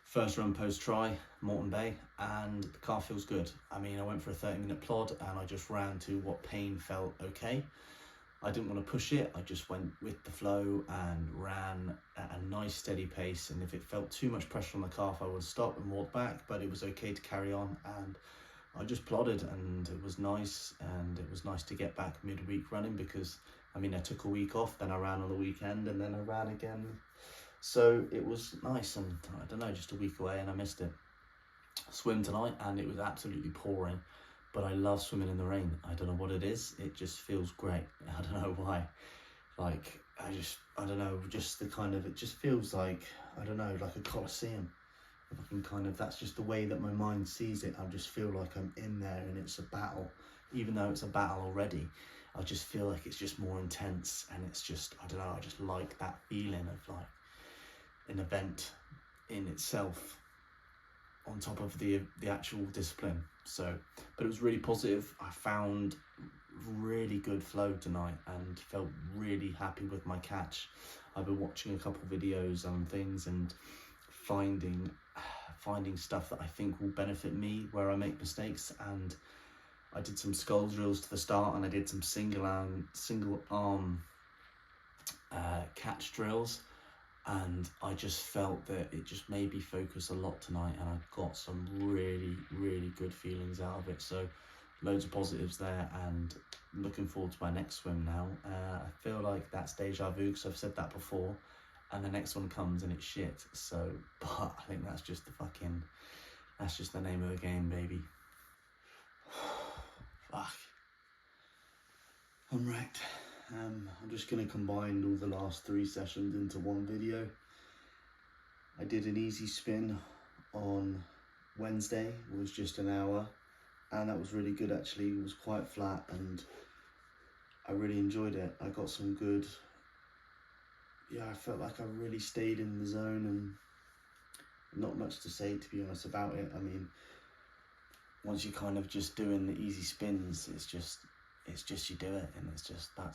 First run post-try, Moreton Bay, and the car feels good. I mean, I went for a 30-minute plod and I just ran to what pain felt okay. I didn't want to push it, I just went with the flow and ran at a nice steady pace, and if it felt too much pressure on the calf I would stop and walk back, but it was okay to carry on, and I just plodded, and it was nice, to get back midweek running, because I mean I took a week off, then I ran on the weekend, and then I ran again, so it was nice, and I don't know, just a week away and I missed it. Swim tonight and it was absolutely pouring, but I love swimming in the rain. I don't know what it is, it just feels great. I don't know why. Like, I don't know, just the kind of, it just feels like, I don't know, like a coliseum. If I can kind of, that's just the way that my mind sees it. I just feel like I'm in there and it's a battle. Even though it's a battle already, I just feel like it's just more intense, and it's just, I don't know, I just like that feeling of like an event in itself on top of the actual discipline. So, but it was really positive. I found really good flow tonight and felt really happy with my catch. I've been watching a couple of videos on things and finding stuff that I think will benefit me where I make mistakes, and I did some skull drills to the start, and I did some single arm catch drills, and I just felt that it just made me focus a lot tonight, and I got some really good feelings out of it. So loads of positives there, and looking forward to my next swim now. I feel like that's deja vu, because I've said that before, and the next one comes and it's shit. So, but I think that's just the name of the game, baby. Fuck. I'm wrecked. I'm just going to combine all the last 3 sessions into one video. I did an easy spin on Wednesday, it was just an hour, and that was really good actually. It was quite flat and I really enjoyed it. I got some good, I felt like I really stayed in the zone, and not much to say, to be honest, about it. I mean, once you're kind of just doing the easy spins, it's just you do it, and that's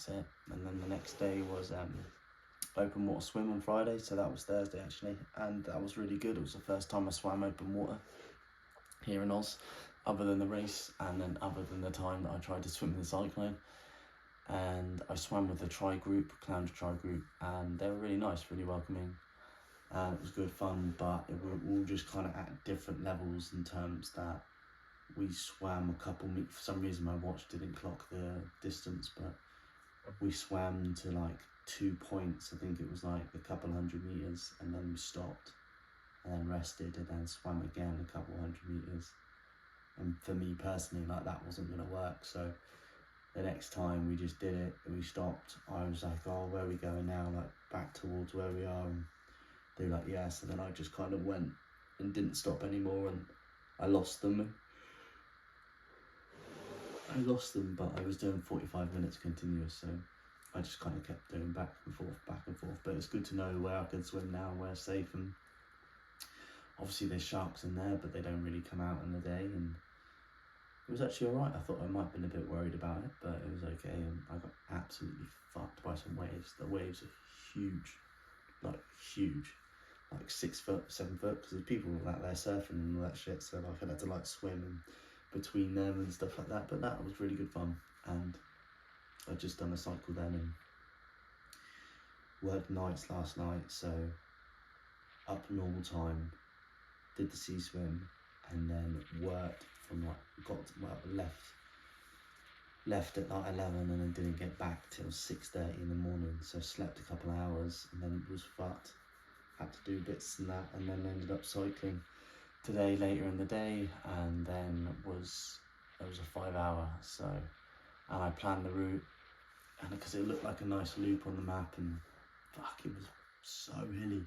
it. And then the next day was open water swim on Friday, so that was Thursday actually, and that was really good. It was the first time I swam open water here in Oz, other than the race, and then other than the time that I tried to swim in the cyclone. And I swam with the tri group, Clounder tri group, and they were really nice, really welcoming, and it was good fun. But we were all just kind of at different levels, in terms that we swam a couple meters. For some reason my watch didn't clock the distance, but we swam to like 2 points. I think it was like a couple 100 meters, and then we stopped and then rested and then swam again a couple 100 meters. And for me personally, like, that wasn't gonna work, so the next time we just did it, we stopped. I was like, oh, where are we going now? Like, back towards where we are. And they were like, yeah. So then I just kind of went and didn't stop anymore, and I lost them, but I was doing 45 minutes continuous, so I just kind of kept doing back and forth. But it's good to know where I can swim now, where it's safe, and obviously there's sharks in there, but they don't really come out in the day, and it was actually alright. I thought I might have been a bit worried about it, but it was okay, and I got absolutely fucked by some waves. The waves are huge, like 6 foot, 7 foot, because there's people out there surfing and all that shit, so like I had to like swim in between them and stuff like that. But that was really good fun, and I'd just done a cycle then and worked nights last night, so up normal time, did the sea swim, and then worked from left at like 11, and then didn't get back till 6:30 in the morning, so slept a couple of hours and then was fucked. Had to do bits and that, and then ended up cycling today later in the day, and then it was a 5 hour, so, and I planned the route, and because it looked like a nice loop on the map, and fuck, it was so hilly.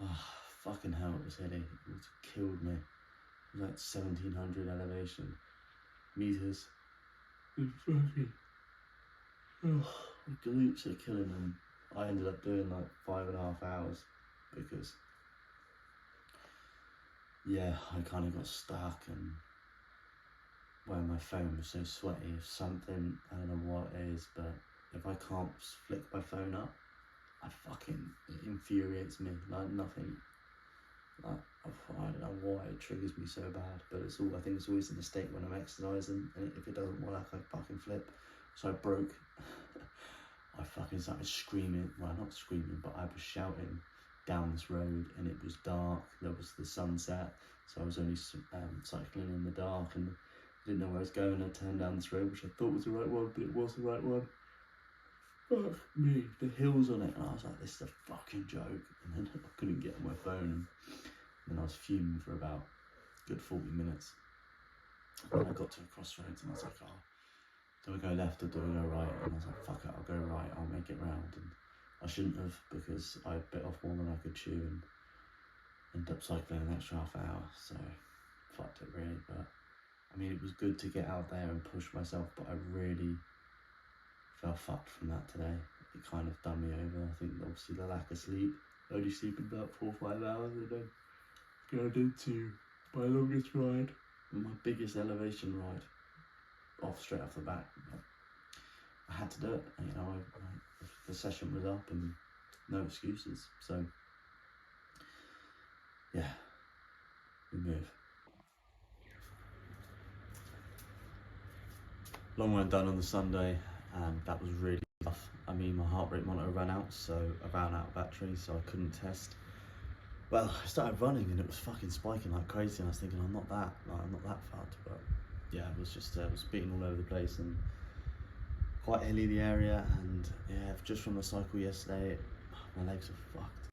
Oh, fucking hell, it was hilly. It killed me. It was like 1700 elevation meters. It was fucking, oh, my glutes are killing them. I ended up doing like 5.5 hours, because yeah, I kind of got stuck, and where my phone was so sweaty, if something, I don't know what it is, but if I can't flick my phone up, it infuriates me like nothing. I don't know why it triggers me so bad, but I think it's always a mistake when I'm exercising, and if it doesn't work, I fucking flip. So I broke. I fucking started screaming. Well, not screaming, but I was shouting down this road, and it was dark. There was the sunset, so I was only cycling in the dark, and I didn't know where I was going. I turned down this road, which I thought was the right one, but it was the right one. Fuck me, the hills on it, and I was like, this is a fucking joke. And then I couldn't get on my phone, and then I was fuming for about a good 40 minutes. And then I got to a crossroads, and I was like, oh, do I go left or do I go right? And I was like, fuck it, I'll go right, I'll make it round. And I shouldn't have, because I bit off more than I could chew and ended up cycling an extra half an hour, so fucked it really. But I mean, it was good to get out there and push myself, but I really felt fucked from that today. It kind of done me over. I think obviously the lack of sleep, only sleeping about 4 or 5 hours, and then going into my longest ride and my biggest elevation ride straight off the bat. But I had to do it, you know. The session was up and no excuses, so yeah, we move. Long run done on the Sunday, and that was really tough. I mean, my heart rate monitor ran out, so I ran out of battery, so I couldn't test. Well, I started running and it was fucking spiking like crazy, and I was thinking, I'm not that fucked. But yeah, it was just it was beating all over the place and quite hilly the area, and yeah, just from the cycle yesterday, my legs are fucked.